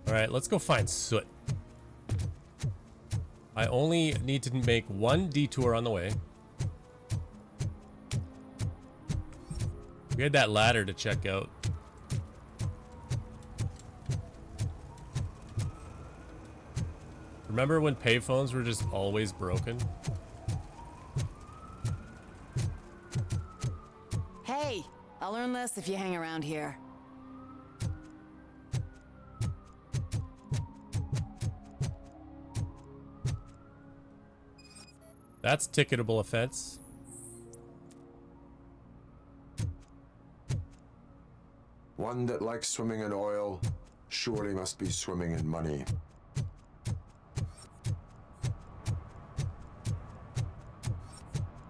Alright, let's go find Soot. I only need to make one detour on the way. We had that ladder to check out. Remember when payphones were just always broken? Hey, I'll learn less if you hang around here. That's ticketable offense. One that likes swimming in oil surely must be swimming in money.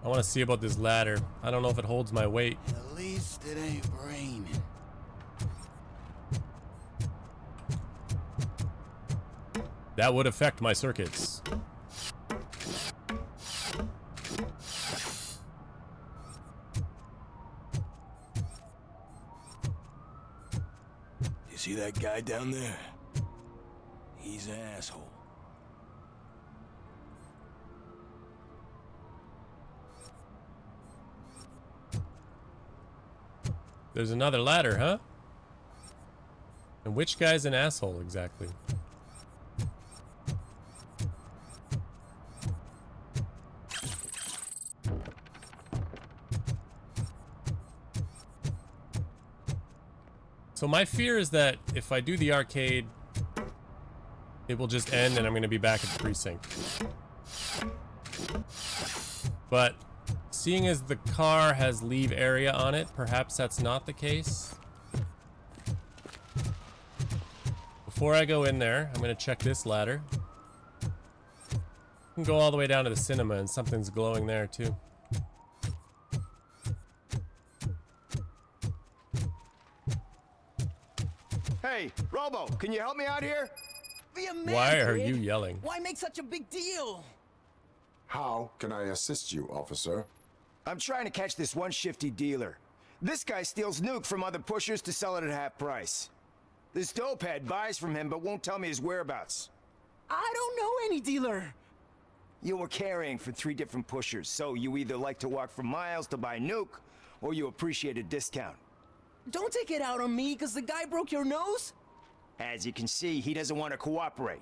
I want to see about this ladder. I don't know if it holds my weight. At least it ain't raining. That would affect my circuits. You see that guy down there? He's an asshole. There's another ladder, huh? And which guy's an asshole exactly? So my fear is that if I do the arcade, it will just end and I'm going to be back at the precinct. But seeing as the car has leave area on it, perhaps that's not the case. Before I go in there, I'm going to check this ladder. I can go all the way down to the cinema and something's glowing there too. Hey, Robo, can you help me out here? Be a man, Why are kid. you yelling? Why make such a big deal? How can I assist you, officer? I'm trying to catch this one shifty dealer. This guy steals nuke from other pushers to sell it at half price. This dopehead buys from him but won't tell me his whereabouts. I don't know any dealer. You were carrying for 3 different pushers, so you either like to walk for miles to buy nuke, or you appreciate a discount. Don't take it out on me because the guy broke your nose. As you can see, he doesn't want to cooperate.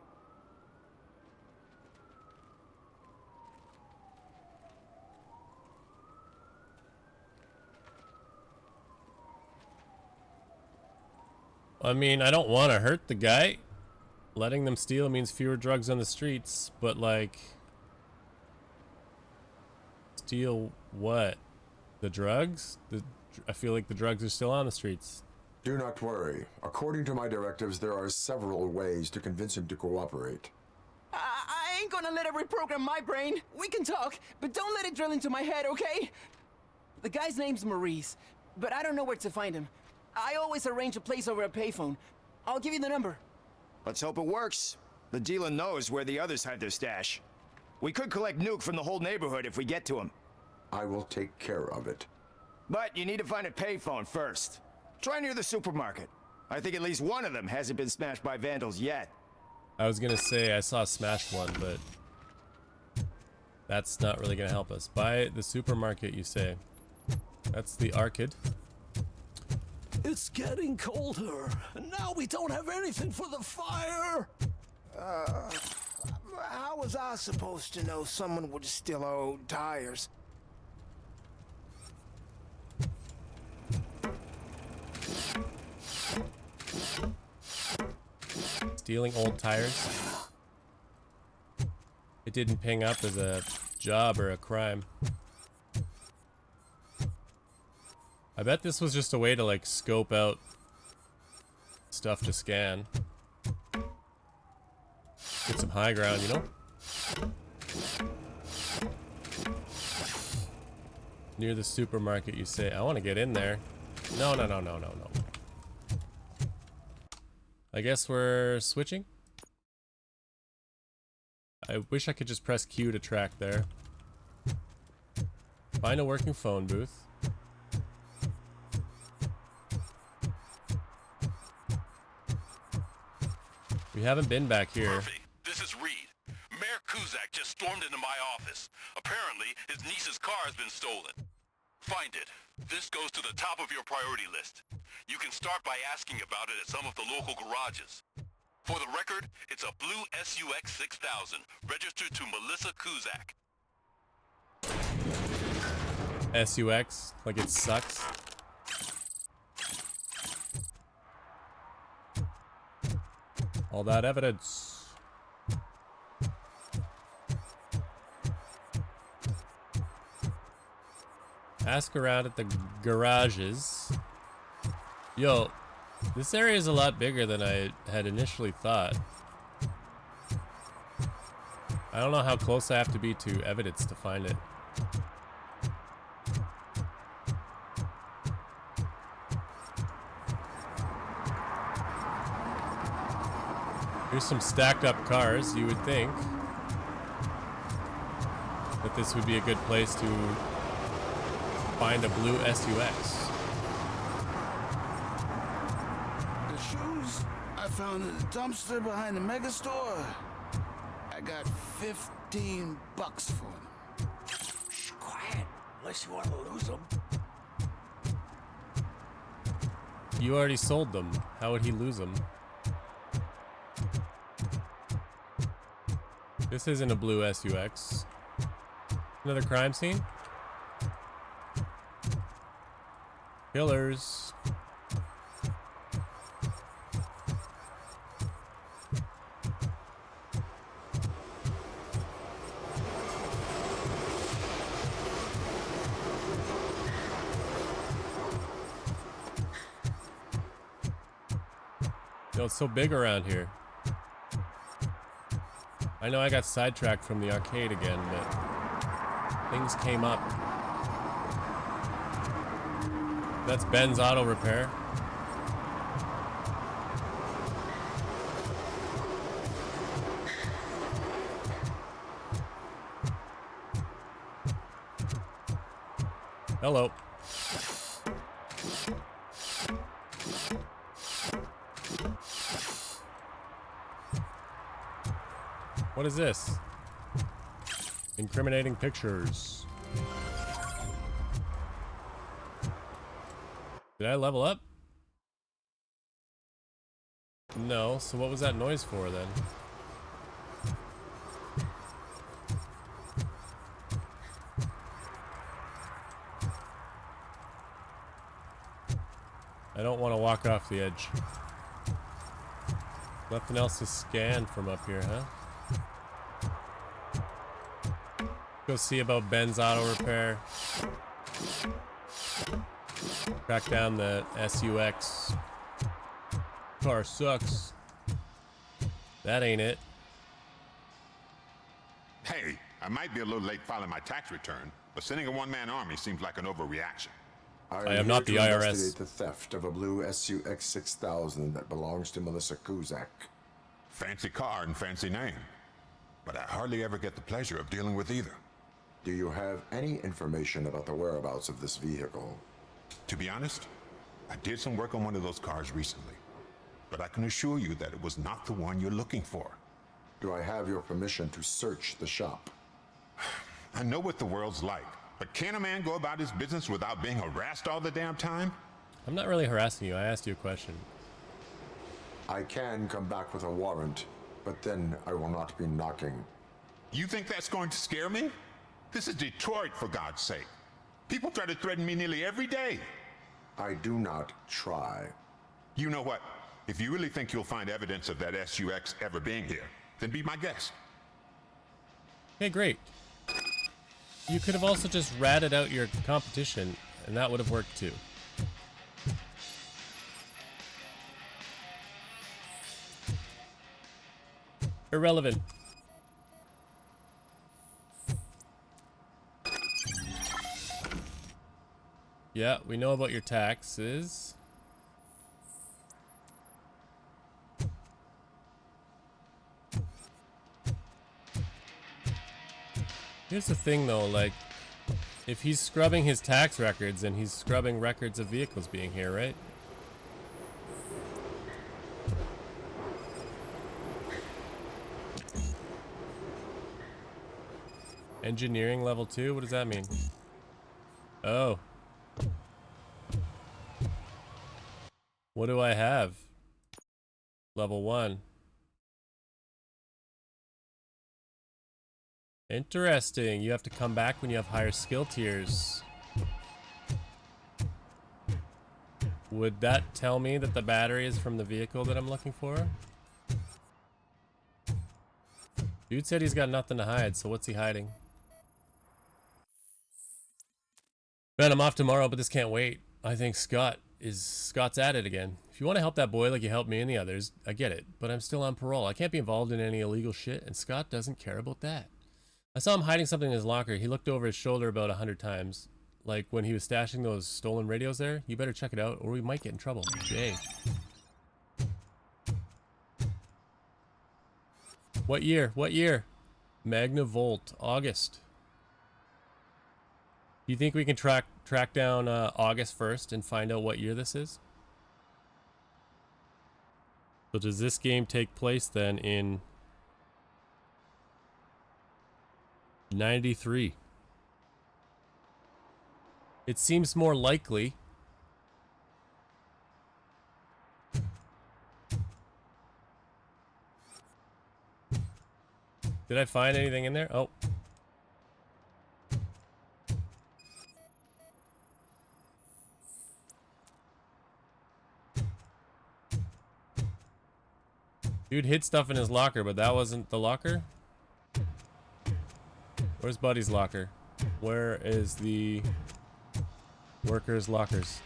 I mean, I don't want to hurt the guy. Letting them steal means fewer drugs on the streets, but like... Steal what? The drugs? I feel like the drugs are still on the streets. Do not worry. According to my directives, there are several ways to convince him to cooperate. I ain't gonna let it reprogram my brain. We can talk, but don't let it drill into my head, okay? The guy's name's Maurice, but I don't know where to find him. I always arrange a place over a payphone. I'll give you the number. Let's hope it works. The dealer knows where the others hide their stash. We could collect nuke from the whole neighborhood if we get to him. I will take care of it. But you need to find a payphone first. Try near the supermarket. I think at least one of them hasn't been smashed by vandals yet. I was gonna say I saw Smash one, but... That's not really gonna help us. By the supermarket, you say. That's the arcade. It's getting colder, and now we don't have anything for the fire. How was I supposed to know someone would steal our old tires? Stealing old tires. It didn't ping up as a job or a crime. I bet this was just a way to like scope out stuff to scan. Get some high ground, you know? Near the supermarket, you say. I want to get in there. No. I guess we're switching. I wish I could just press Q to track there. Find a working phone booth. We haven't been back here. Murphy, this is Reed. Mayor Kuzak just stormed into my office. Apparently, his niece's car has been stolen. Find it. This goes to the top of your priority list. You can start by asking about it at some of the local garages. For the record, it's a blue SUX 6000, registered to Melissa Kuzak. SUX, like it sucks. All that evidence. Ask around at the garages. Yo, this area is a lot bigger than I had initially thought. I don't know how close I have to be to evidence to find it. Here's some stacked up cars. You would think that this would be a good place to find a blue SUX. The shoes I found in the dumpster behind the mega store. I got $15 for them. Shh, quiet. Unless you want to lose them. You already sold them. How would he lose them? This isn't a blue SUX. Another crime scene? Killers. Yo, it's so big around here. I know I got sidetracked from the arcade again, but things came up. That's Ben's Auto Repair. Hello. What is this? Incriminating pictures. Did I level up? No, so what was that noise for then? I don't want to walk off the edge. Nothing else to scan from up here, huh? Go see about Ben's Auto Repair. Track down the SUX. Car sucks. That ain't it. Hey, I might be a little late filing my tax return, but sending a one-man army seems like an overreaction. I am not the IRS. Investigate the theft of a blue SUX 6000 that belongs to Melissa Kuzak. Fancy car and fancy name, but I hardly ever get the pleasure of dealing with either. Do you have any information about the whereabouts of this vehicle? To be honest, I did some work on one of those cars recently, but I can assure you that it was not the one you're looking for. Do I have your permission to search the shop? I know what the world's like, but can a man go about his business without being harassed all the damn time? I'm not really harassing you. I asked you a question. I can come back with a warrant, but then I will not be knocking. You think that's going to scare me? This is Detroit, for God's sake. People try to threaten me nearly every day. I do not try. You know what? If you really think you'll find evidence of that SUX ever being here, then be my guest. Okay, great. You could have also just ratted out your competition, and that would have worked too. Irrelevant. Yeah, we know about your taxes. Here's the thing though, like, if he's scrubbing his tax records, and he's scrubbing records of vehicles being here, right? Engineering level 2? What does that mean? Oh. What do I have? Level 1. Interesting. You have to come back when you have higher skill tiers. Would that tell me that the battery is from the vehicle that I'm looking for? Dude said he's got nothing to hide, so what's he hiding? Man, I'm off tomorrow, but this can't wait. I think Scott's at it again. If you want to help that boy like you helped me and the others, I get it, but I'm still on parole. I can't be involved in any illegal shit, and Scott doesn't care about that. I saw him hiding something in his locker. He looked over his shoulder about 100 times. Like when he was stashing those stolen radios there. You better check it out or we might get in trouble. Jay. What year? What year? Magnavolt. August. Do you think we can track down August 1st and find out what year this is? So does this game take place then in 93? It seems more likely. Did I find anything in there? Oh. Dude hid stuff in his locker, but that wasn't the locker? Where's Buddy's locker? Where is the workers' lockers?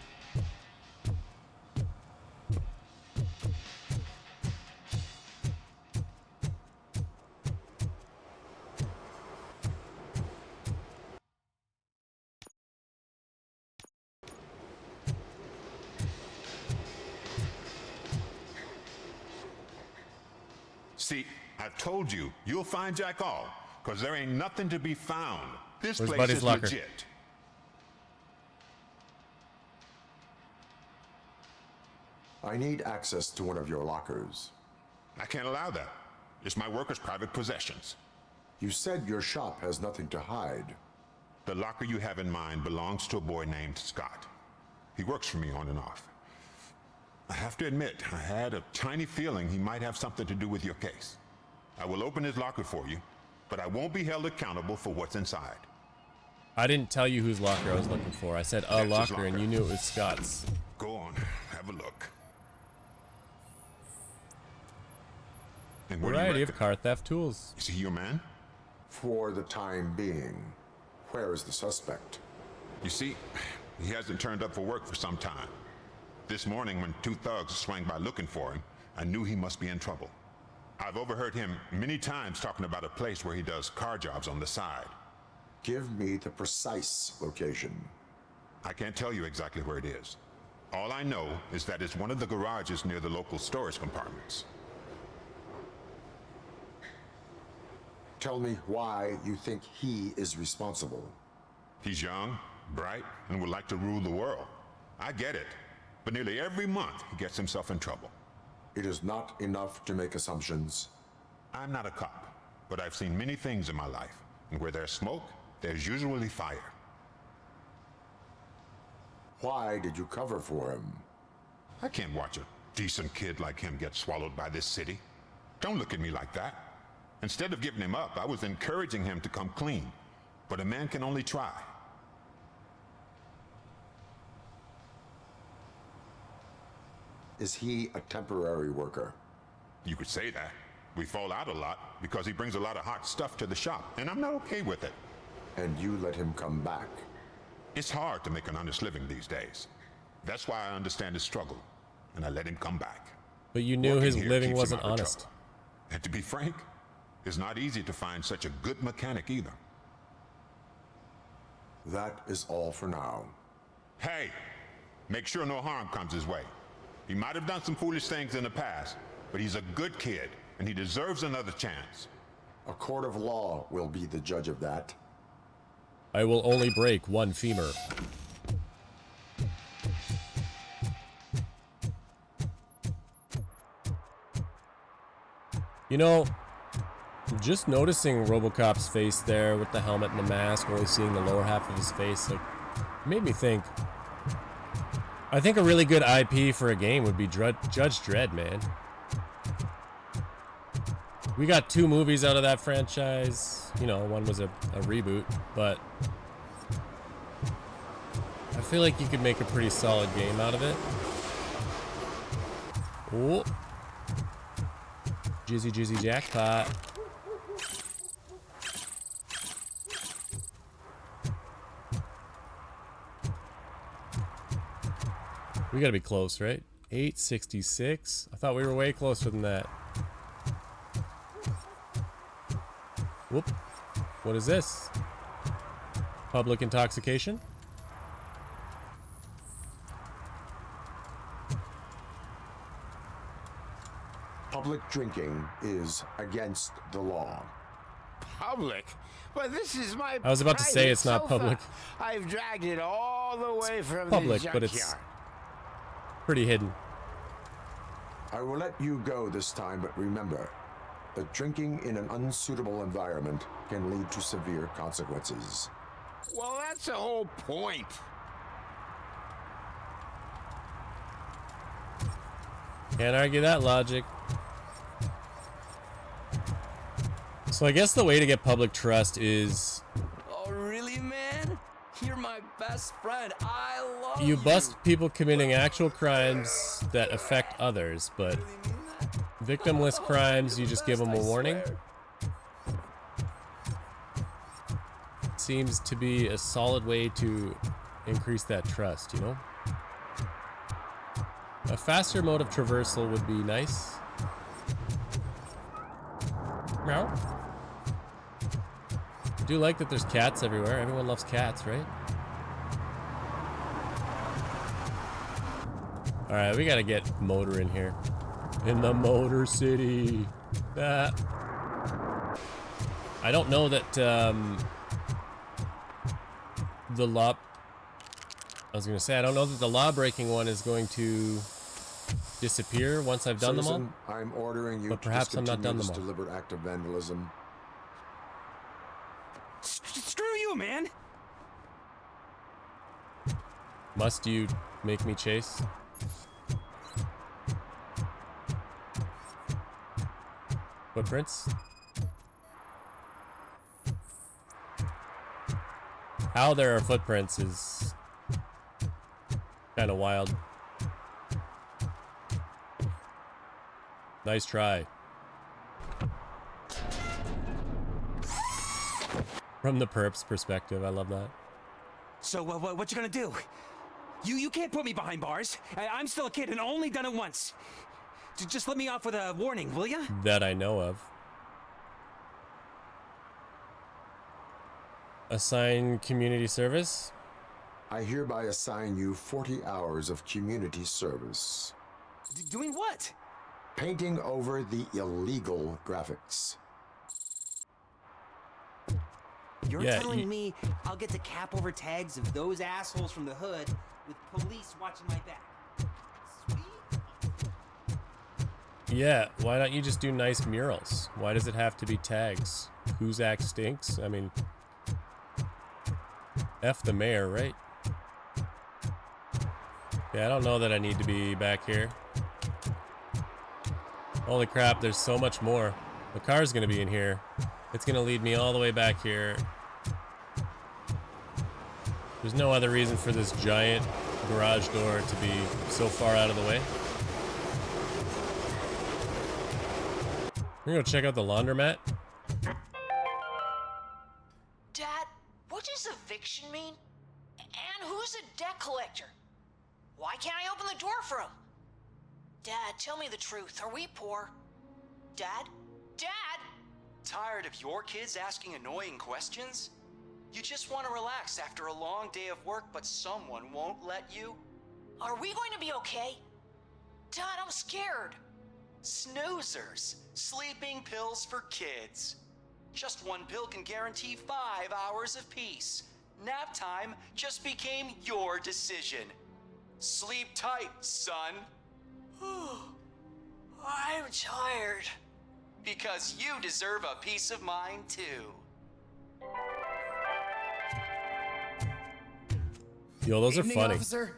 See, I've told you, you'll find Jack all, because there ain't nothing to be found. This Where's place Buddy's is locker? legit. I need access to one of your lockers. I can't allow that. It's my workers' private possessions. You said your shop has nothing to hide. The locker you have in mind belongs to a boy named Scott. He works for me on and off. I have to admit, I had a tiny feeling he might have something to do with your case. I will open his locker for you, but I won't be held accountable for what's inside. I didn't tell you whose locker I was looking for. I said a That's his locker and locker. you knew it was Scott's. Go on, have a look. And what do you Variety of reckon? car theft tools. Is he your man? For the time being, where is the suspect? You see, he hasn't turned up for work for some time. This morning, when two thugs swang by looking for him, I knew he must be in trouble. I've overheard him many times talking about a place where he does car jobs on the side. Give me the precise location. I can't tell you exactly where it is. All I know is that it's one of the garages near the local storage compartments. Tell me why you think he is responsible. He's young, bright, and would like to rule the world. I get it, but nearly every month he gets himself in trouble. It is not enough to make assumptions. I'm not a cop, but I've seen many things in my life, and where there's smoke, there's usually fire. Why did you cover for him? I can't watch a decent kid like him get swallowed by this city. Don't look at me like that. Instead of giving him up, I was encouraging him to come clean. But a man can only try. Is he a temporary worker? You could say that. We fall out a lot because he brings a lot of hot stuff to the shop, and I'm not okay with it. And you let him come back? It's hard to make an honest living these days. That's why I understand his struggle, and I let him come back. But you knew Working his here living keeps him wasn't out of honest. trouble. And to be frank, it's not easy to find such a good mechanic either. That is all for now. Hey, make sure no harm comes his way. He might have done some foolish things in the past, but he's a good kid, and he deserves another chance. A court of law will be the judge of that. I will only break one femur. You know, Just noticing RoboCop's face there with the helmet and the mask, only seeing the lower half of his face, like, made me think. I think a really good IP for a game would be Judge Dredd, man. We got 2 movies out of that franchise. You know, one was a reboot, but I feel like you could make a pretty solid game out of it. Oh. Jizzy jackpot. We gotta be close, right? 866. I thought we were way closer than that. Whoop. What is this? Public intoxication? Public drinking is against the law. Public? But this is my I was about to say it's not sofa. public. I've dragged it all the way from Public, the but junkyard. it's pretty hidden. I will let you go this time, but remember that drinking in an unsuitable environment can lead to severe consequences. Well, that's the whole point. Can't argue that logic. So I guess the way to get public trust is Oh, really, man? You're my best friend. I love you bust people committing actual crimes that affect others, but victimless crimes, you just give them a warning. Seems to be a solid way to increase that trust, you know? A faster mode of traversal would be nice. Meow. I do like that there's cats everywhere. Everyone loves cats, right? Alright, we gotta get Motor in here. In the Motor City. I don't know that, the law... I was gonna say, I don't know that the law-breaking one is going to disappear once I've done them all. Citizen, I'm ordering you But to perhaps I'm not discontinue done this them all. deliberate act of vandalism. Screw you, man. Must you make me chase? Footprints? How there are footprints is kind of wild. Nice try. From the perp's perspective, I love that. So what you gonna do? You can't put me behind bars. I'm still a kid and only done it once. Just let me off with a warning, will ya? That I know of. Assign community service. I hereby assign you 40 hours of community service. Doing what? Painting over the illegal graphics. You're Yeah, telling me I'll get to cap over tags of those assholes from the hood with police watching my back. Sweet. Yeah, why don't you just do nice murals? Why does it have to be tags? Kuzak stinks? I mean, F the mayor, right? Yeah, I don't know that I need to be back here. Holy crap, there's so much more. The car's gonna be in here. It's gonna lead me all the way back here. There's no other reason for this giant garage door to be so far out of the way. We're gonna go check out the laundromat. Dad, what does eviction mean? And who's a debt collector? Why can't I open the door for him? Dad, tell me the truth. Are we poor? Dad? Dad? Tired of your kids asking annoying questions? You just want to relax after a long day of work, but someone won't let you? Are we going to be okay? Dad, I'm scared. Snoozers. Sleeping pills for kids. Just one pill can guarantee 5 hours of peace. Nap time just became your decision. Sleep tight, son. I'm tired. Because you deserve a peace of mind, too. Yo, those are Evening, funny. officer.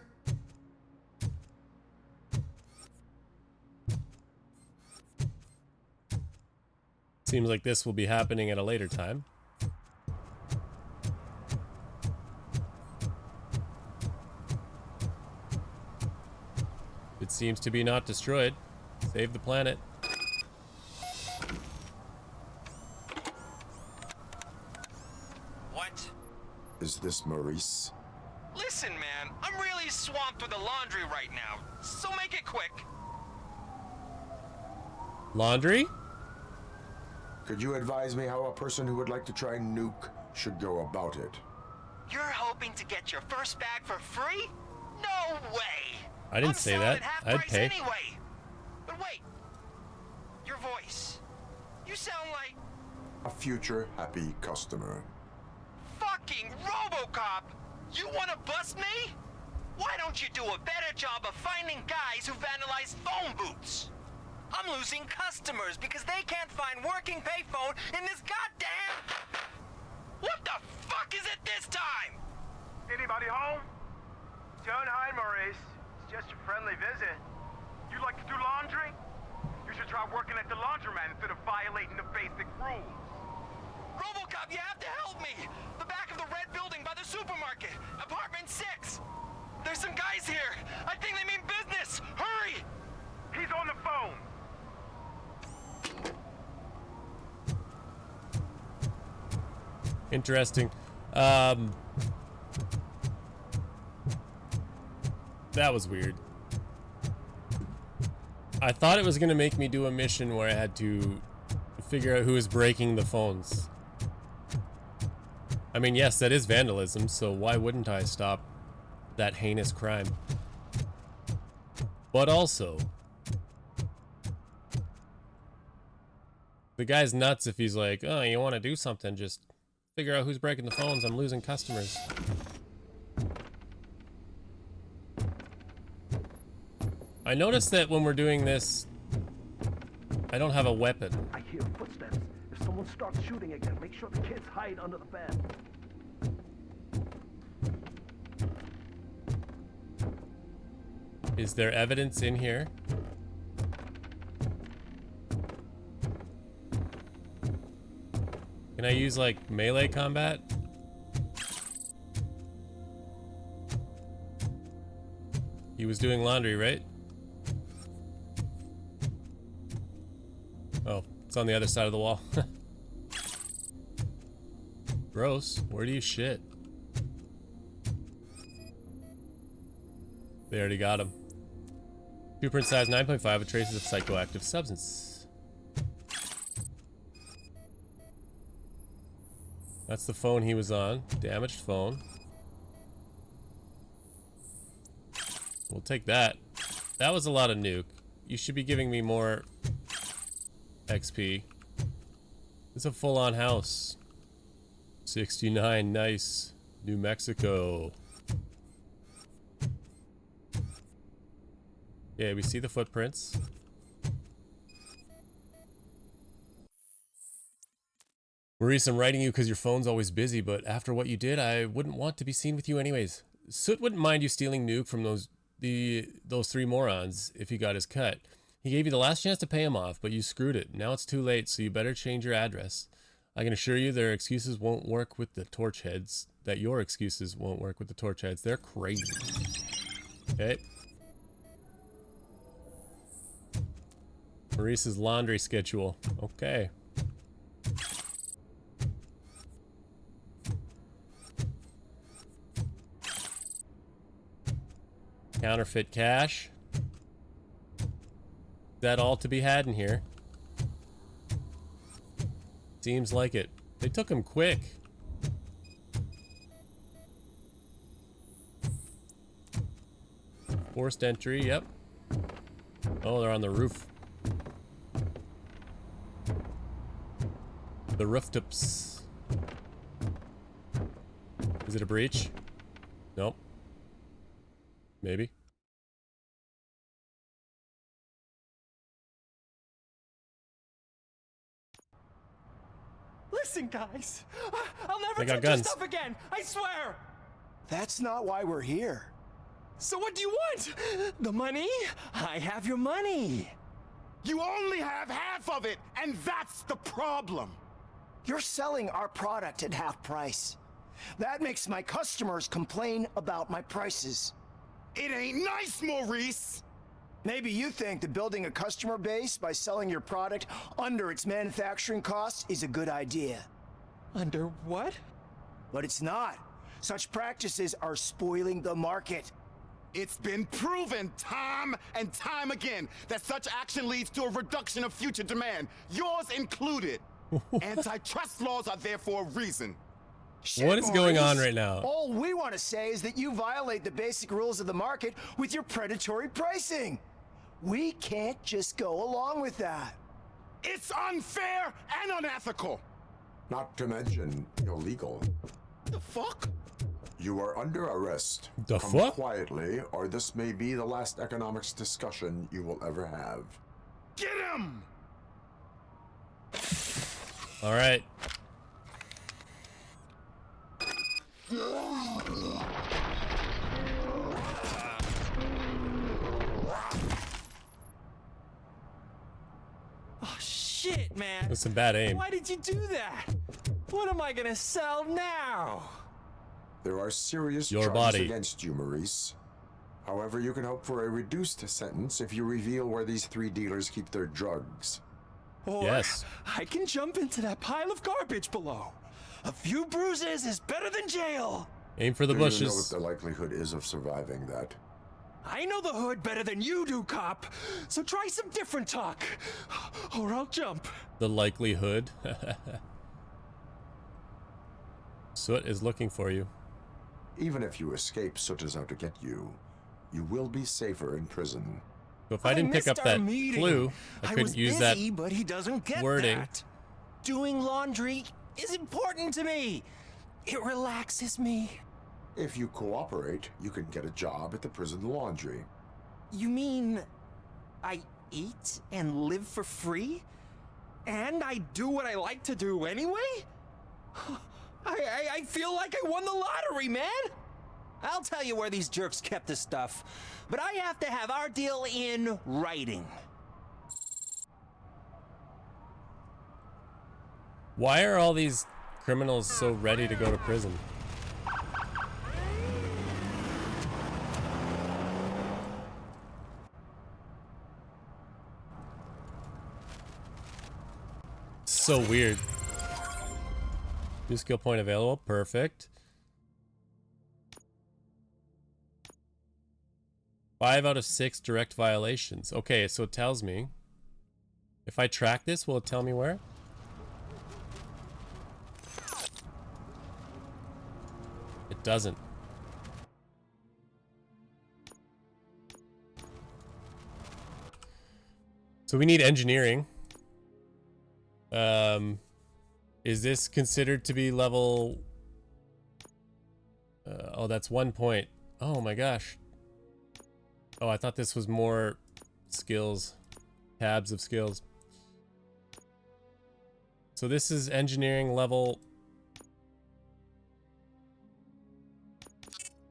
Seems like this will be happening at a later time. It seems to be not destroyed. Save the planet. What? Is this Maurice? Listen, man, I'm really swamped with the laundry right now, so make it quick. Laundry? Could you advise me how a person who would like to try nuke should go about it? You're hoping to get your first bag for free? No way! I didn't say that. I'd pay. Anyway. But wait, your voice. You sound like A future happy customer. fucking RoboCop. You want to bust me? Why don't you do a better job of finding guys who vandalize phone booths? I'm losing customers because they can't find working payphone in this goddamn... What the fuck is it this time? Anybody home? Don't hide, Maurice. It's just a friendly visit. You like to do laundry? You should try working at the laundromat instead of violating the basic rules. RoboCop, you have to help me! The back of the red building by the supermarket, apartment 6. There's some guys here. I think they mean business. Hurry! He's on the phone. Interesting. That was weird. I thought it was gonna make me do a mission where I had to figure out who is breaking the phones. I mean, yes, that is vandalism, so why wouldn't I stop that heinous crime? But also, the guy's nuts if he's like, oh, you want to do something, just figure out who's breaking the phones. I'm losing customers. I noticed that when we're doing this, I don't have a weapon. I hear footsteps. If someone starts shooting again, make sure the kids hide under the bed. Is there evidence in here? Can I use like melee combat? He was doing laundry, right? Oh, it's on the other side of the wall. Gross. Where do you shit? They already got him. Blueprint size 9.5 with traces of psychoactive substance. That's the phone he was on. Damaged phone. We'll take that. That was a lot of nuke. You should be giving me more XP. It's a full-on house. 69, nice. New Mexico. Yeah, we see the footprints. Maurice, I'm writing you because your phone's always busy, but after what you did, I wouldn't want to be seen with you anyways. Soot wouldn't mind you stealing nuke from those three morons if he got his cut. He gave you the last chance to pay him off, but you screwed it. Now it's too late, so you better change your address. I can assure you their excuses won't work with the torch heads. That your excuses won't work with the torch heads. They're crazy. Okay. Maurice's laundry schedule. Okay. Counterfeit cash. Is that all to be had in here? Seems like it. They took him quick. Forced entry, yep. Oh, they're on the roof. The rooftops. Is it a breach? Nope. Maybe. Listen, guys. I'll never They got touch your guns. stuff again. I swear. That's not why we're here. So what do you want? The money? I have your money. You only have half of it, and that's the problem. You're selling our product at half price. That makes my customers complain about my prices. It ain't nice, Maurice. Maybe you think that building a customer base by selling your product under its manufacturing costs is a good idea. Under what? But it's not. Such practices are spoiling the market. It's been proven time and time again that such action leads to a reduction of future demand, yours included. Antitrust laws are there for a reason. Shit, What is going on Maurice. right now? All we want to say is that you violate the basic rules of the market with your predatory pricing. We can't just go along with that. It's unfair and unethical. Not to mention illegal. The fuck? You are under arrest. The Come fuck? quietly, or this may be the last economics discussion you will ever have. Get him! All right. Oh shit, man. That's some bad aim. Why did you do that? What am I gonna sell now? There are serious Your charges body. against you, Maurice. However, you can hope for a reduced sentence if you reveal where these three dealers keep their drugs. Or Yes. I can jump into that pile of garbage below. A few bruises is better than jail. Aim for the Do you know what bushes. the likelihood is of surviving that? I know the hood better than you do, cop. So try some different talk, or I'll jump. The likelihood. Soot is looking for you. Even if you escape Soot is out to get you, you will be safer in prison. So if I didn't pick up missed our that meeting. clue, I couldn't was use busy, that but he doesn't get wording. that. Doing laundry is important to me. It relaxes me. If you cooperate, you can get a job at the prison laundry. You mean I eat and live for free? And I do what I like to do anyway? I feel like I won the lottery, man! I'll tell you where these jerks kept the stuff, but I have to have our deal in writing. Why are all these criminals so ready to go to prison? So weird. New skill point available. Perfect. 5 out of 6 direct violations. Okay, so it tells me. If I track this, will it tell me where? It doesn't. So we need engineering. Is this considered to be level... oh, that's 1 point. Oh my gosh. Oh, I thought this was more skills. Tabs of skills. So this is engineering level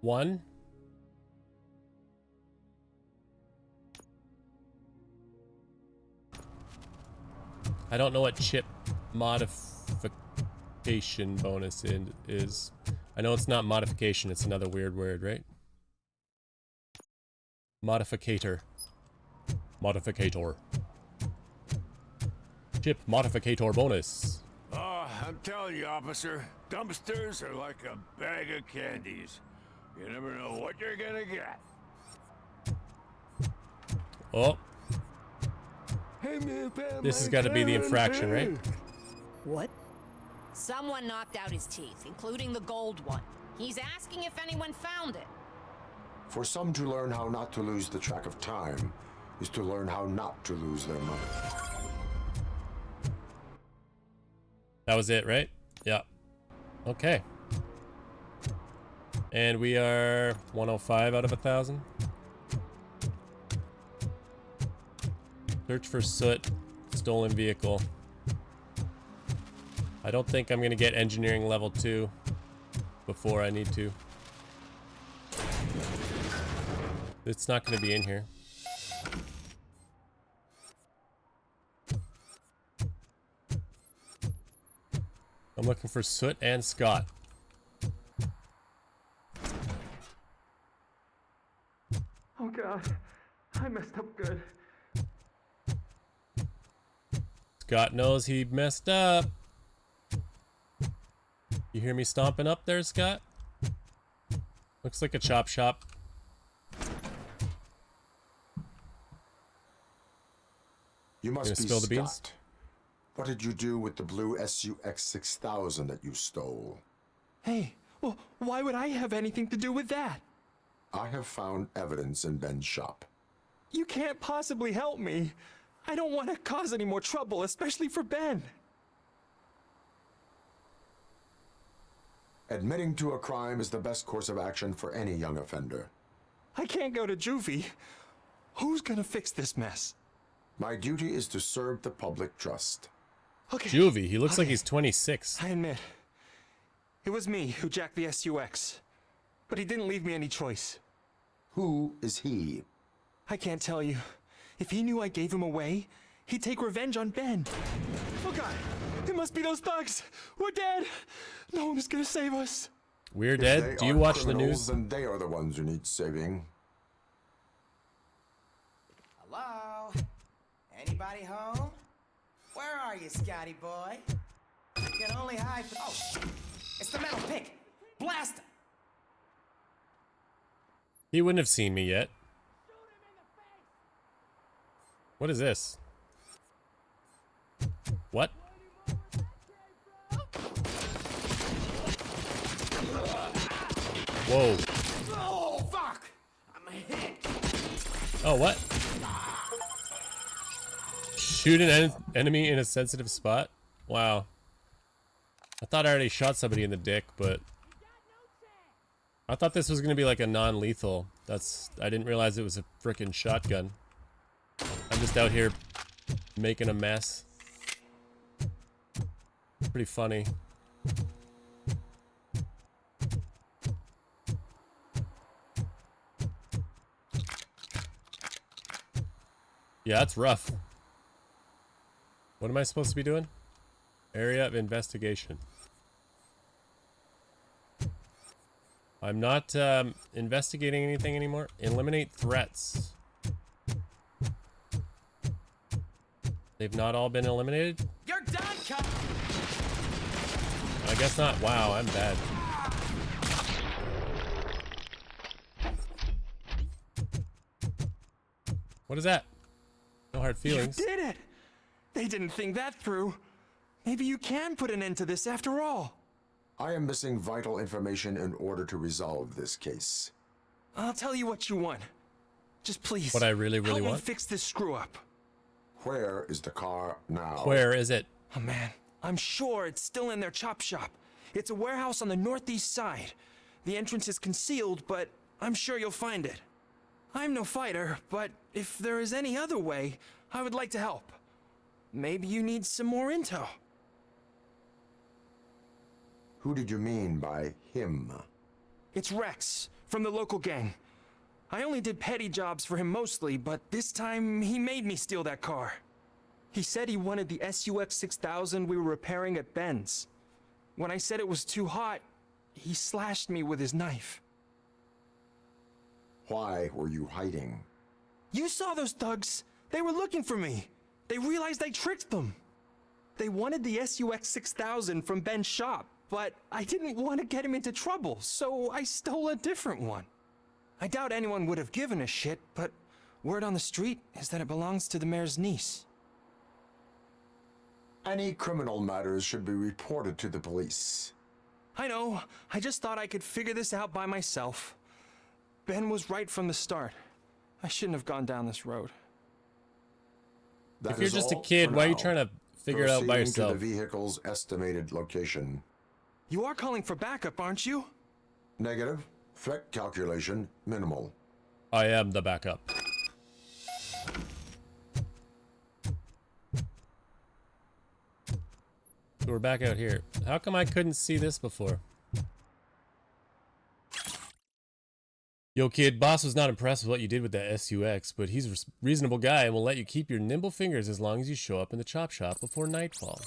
1. I don't know what chip modification bonus is. I know it's not modification, it's another weird word, right? Modificator. Modificator. Chip modificator bonus. Oh, I'm telling you, officer, dumpsters are like a bag of candies. You never know what you're gonna get. Oh. This has got to be the infraction, right? What? Someone knocked out his teeth, including the gold one. He's asking if anyone found it. For some to learn how not to lose the track of time is to learn how not to lose their money. That was it, right? Yeah. Okay. And we are 105 out of 1,000. Search for soot. Stolen vehicle. I don't think I'm gonna get engineering level 2 before I need to. It's not gonna be in here. I'm looking for Soot and Scott. Oh god, I messed up good. Scott knows he messed up. You hear me stomping up there, Scott? Looks like a chop shop. You must Gonna be spill the Scott. beans? What did you do with the blue SUX 6000 that you stole? Hey, well, why would I have anything to do with that? I have found evidence in Ben's shop. You can't possibly help me. I don't want to cause any more trouble, especially for Ben. Admitting to a crime is the best course of action for any young offender. I can't go to juvie. Who's gonna fix this mess? My duty is to serve the public trust. Okay. Juvie, he looks like he's 26. I admit, it was me who jacked the SUX, but he didn't leave me any choice. Who is he? I can't tell you. If he knew I gave him away, he'd take revenge on Ben. Oh god, it must be those thugs. We're dead. No one is gonna save us. We're If dead? they Do you are watch the criminals, news? Then they are the ones who need saving. Hello? Anybody home? Where are you, Scotty boy? You can only hide from... Oh! It's the metal pig! Blast him! He wouldn't have seen me yet. What is this? What? Whoa. Oh, fuck! I'm hit! Oh, what? Shoot an enemy in a sensitive spot? Wow. I thought I already shot somebody in the dick, but... I thought this was gonna be like a non-lethal. I didn't realize it was a frickin' shotgun. I'm just out here making a mess. Pretty funny. Yeah, that's rough. What am I supposed to be doing? Area of investigation. I'm not investigating anything anymore. Eliminate threats. They've not all been eliminated? You're done, cut! I guess not. Wow, I'm bad. What is that? No hard feelings. You did it! They didn't think that through. Maybe you can put an end to this after all. I am missing vital information in order to resolve this case. I'll tell you what you want. Just please. What I really help me want? fix this screw up. Where is the car now? Where is it? Oh man, I'm sure it's still in their chop shop. It's a warehouse on the northeast side. The entrance is concealed, but I'm sure you'll find it. I'm no fighter, but if there is any other way, I would like to help. Maybe you need some more intel. Who did you mean by him? It's Rex, from the local gang. I only did petty jobs for him mostly, but this time he made me steal that car. He said he wanted the SUX 6000 we were repairing at Ben's. When I said it was too hot, he slashed me with his knife. Why were you hiding? You saw those thugs. They were looking for me. They realized I tricked them. They wanted the SUX 6000 from Ben's shop, but I didn't want to get him into trouble, so I stole a different one. I doubt anyone would have given a shit, but word on the street is that it belongs to the mayor's niece. Any criminal matters should be reported to the police. I know. I just thought I could figure this out by myself. Ben was right from the start. I shouldn't have gone down this road. That If you're is just a all kid, for why are you now. trying to figure it out by Proceeding yourself? to the vehicle's estimated location. You are calling for backup, aren't you? Negative. Threat calculation minimal. I am the backup. So we're back out here. How come I couldn't see this before? Yo kid, boss was not impressed with what you did with that SUX, but he's a reasonable guy and will let you keep your nimble fingers as long as you show up in the chop shop before nightfall.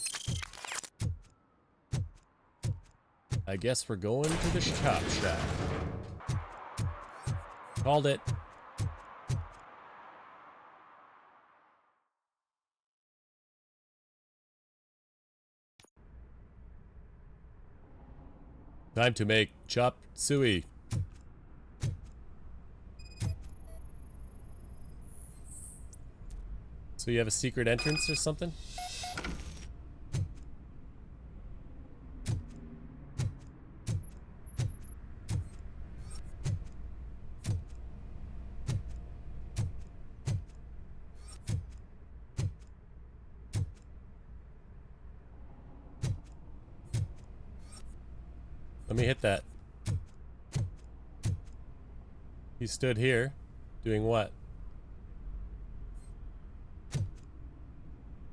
I guess we're going to the chop shop. Called it. Time to make chop suey. So you have a secret entrance or something? Let me hit that. He stood here, doing what?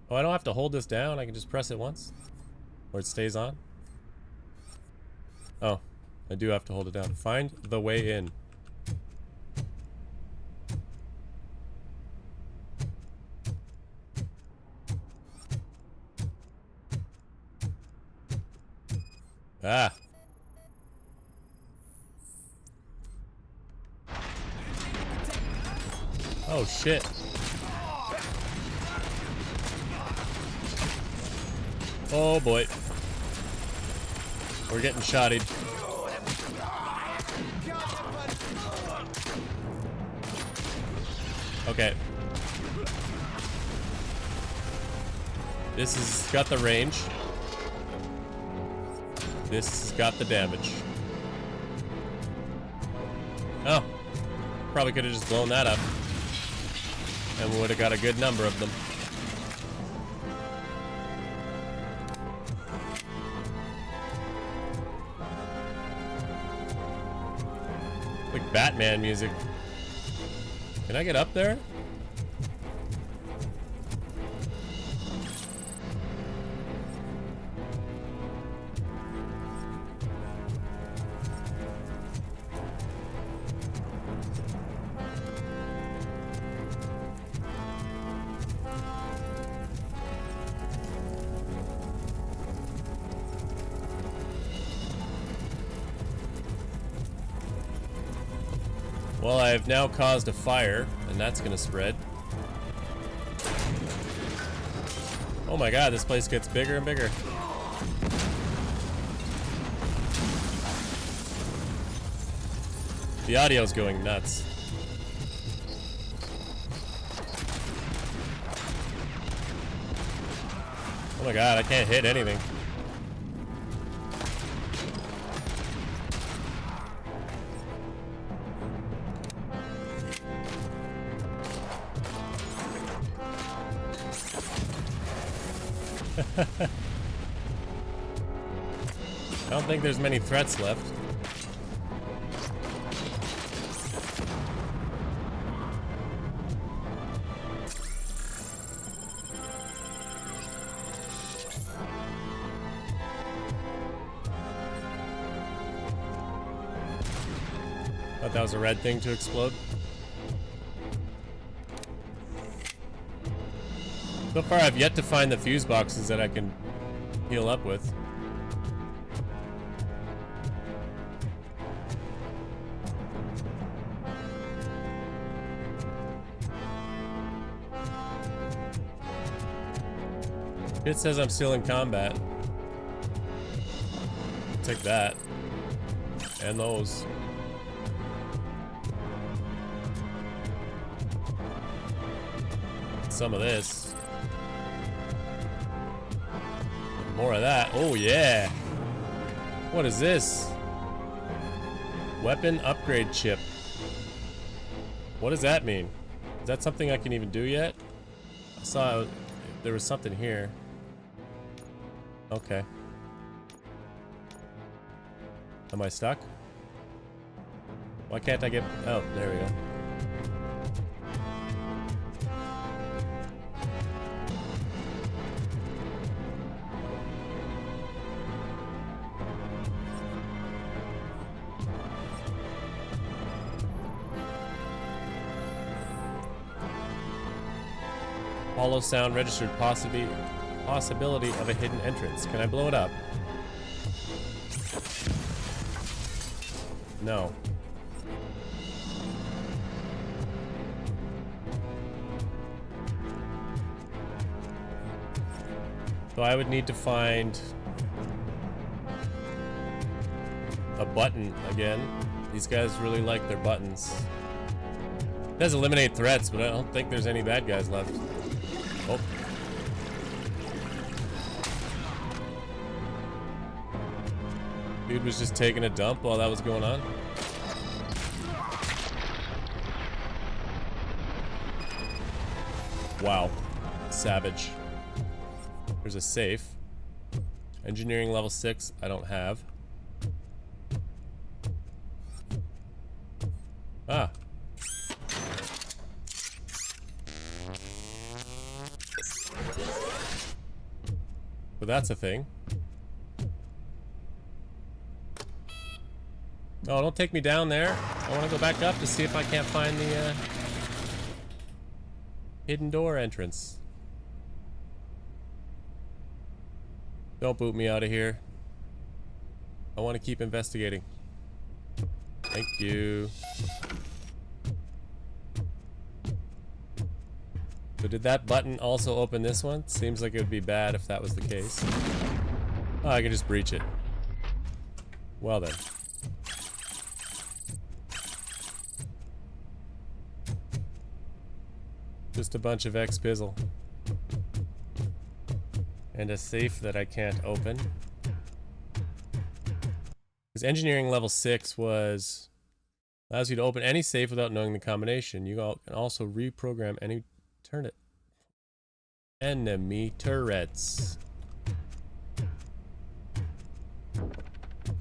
Oh, I don't have to hold this down, I can just press it once? Or it stays on? Oh, I do have to hold it down. Find the way in. Ah. Oh shit. Oh boy. We're getting shotted. Okay. This has got the range. This has got the damage. Oh. Probably could have just blown that up. And we would have got a good number of them. Like Batman music. Can I get up there? Well, I've now caused a fire, and that's gonna spread. Oh my god, this place gets bigger and bigger. The audio's going nuts. Oh my god, I can't hit anything. I don't think there's many threats left. Thought that was a red thing to explode. So far, I've yet to find the fuse boxes that I can heal up with. It says I'm still in combat. Take that. And those. Some of this. More of that. Oh yeah. What is this? Weapon upgrade chip. What does that mean? Is that something I can even do yet? I saw there was something here. Okay. Am I stuck? Why can't I get... Oh, there we go. Hollow sound registered possibility of a hidden entrance. Can I blow it up? No. So I would need to find a button again. These guys really like their buttons. It does eliminate threats, but I don't think there's any bad guys left. Oh. Dude was just taking a dump while that was going on. Wow. Savage. There's a safe. Engineering level 6, I don't have. Ah. So that's a thing. Oh, don't take me down there. I want to go back up to see if I can't find the hidden door entrance. Don't boot me out of here. I want to keep investigating. Thank you. So did that button also open this one? Seems like it would be bad if that was the case. Oh, I can just breach it. Well then. Just a bunch of X-Pizzle. And a safe that I can't open. Because engineering level 6 was... allows you to open any safe without knowing the combination. You can also reprogram any turret. Enemy turrets.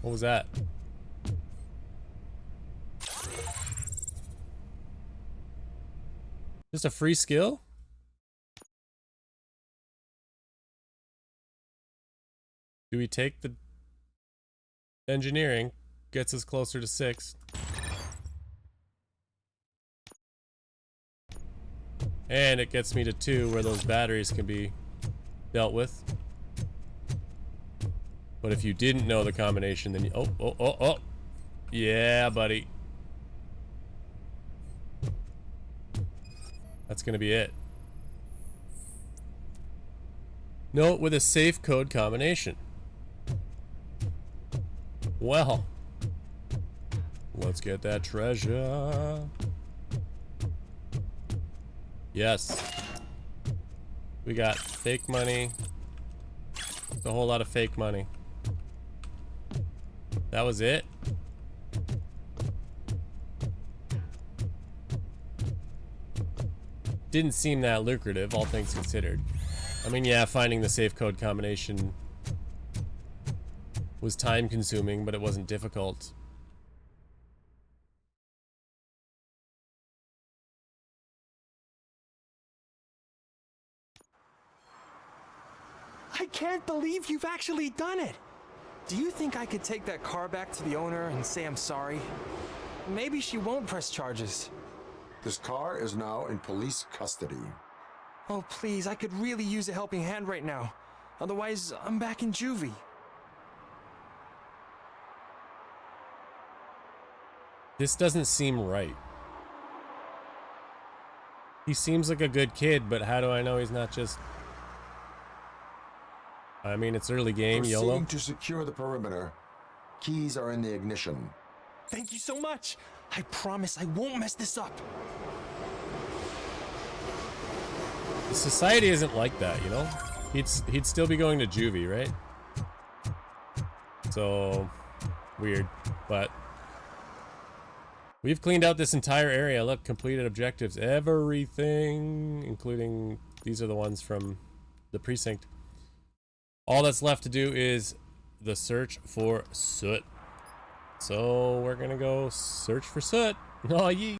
What was that? Just a free skill? Do we take the engineering? Gets us closer to 6. And it gets me to 2 where those batteries can be dealt with. But if you didn't know the combination, then you... Oh. Yeah, buddy. That's gonna be it. Note with a safe code combination. Well, let's get that treasure. Yes. We got fake money. A whole lot of fake money. That was it? Didn't seem that lucrative, all things considered. I mean, yeah, finding the safe code combination was time consuming, but it wasn't difficult. I can't believe you've actually done it! Do you think I could take that car back to the owner and say I'm sorry? Maybe she won't press charges. This car is now in police custody. Oh, please, I could really use a helping hand right now. Otherwise, I'm back in juvie. This doesn't seem right. He seems like a good kid, but how do I know he's not just... I mean, it's early game, YOLO. Proceeding to secure the perimeter. Keys are in the ignition. Thank you so much. I promise I won't mess this up. The society isn't like that, you know? He'd still be going to juvie, right? So weird, but we've cleaned out this entire area. Look, completed objectives, everything, including these are the ones from the precinct. All that's left to do is the search for soot. So we're gonna go search for soot. Oh, yeah.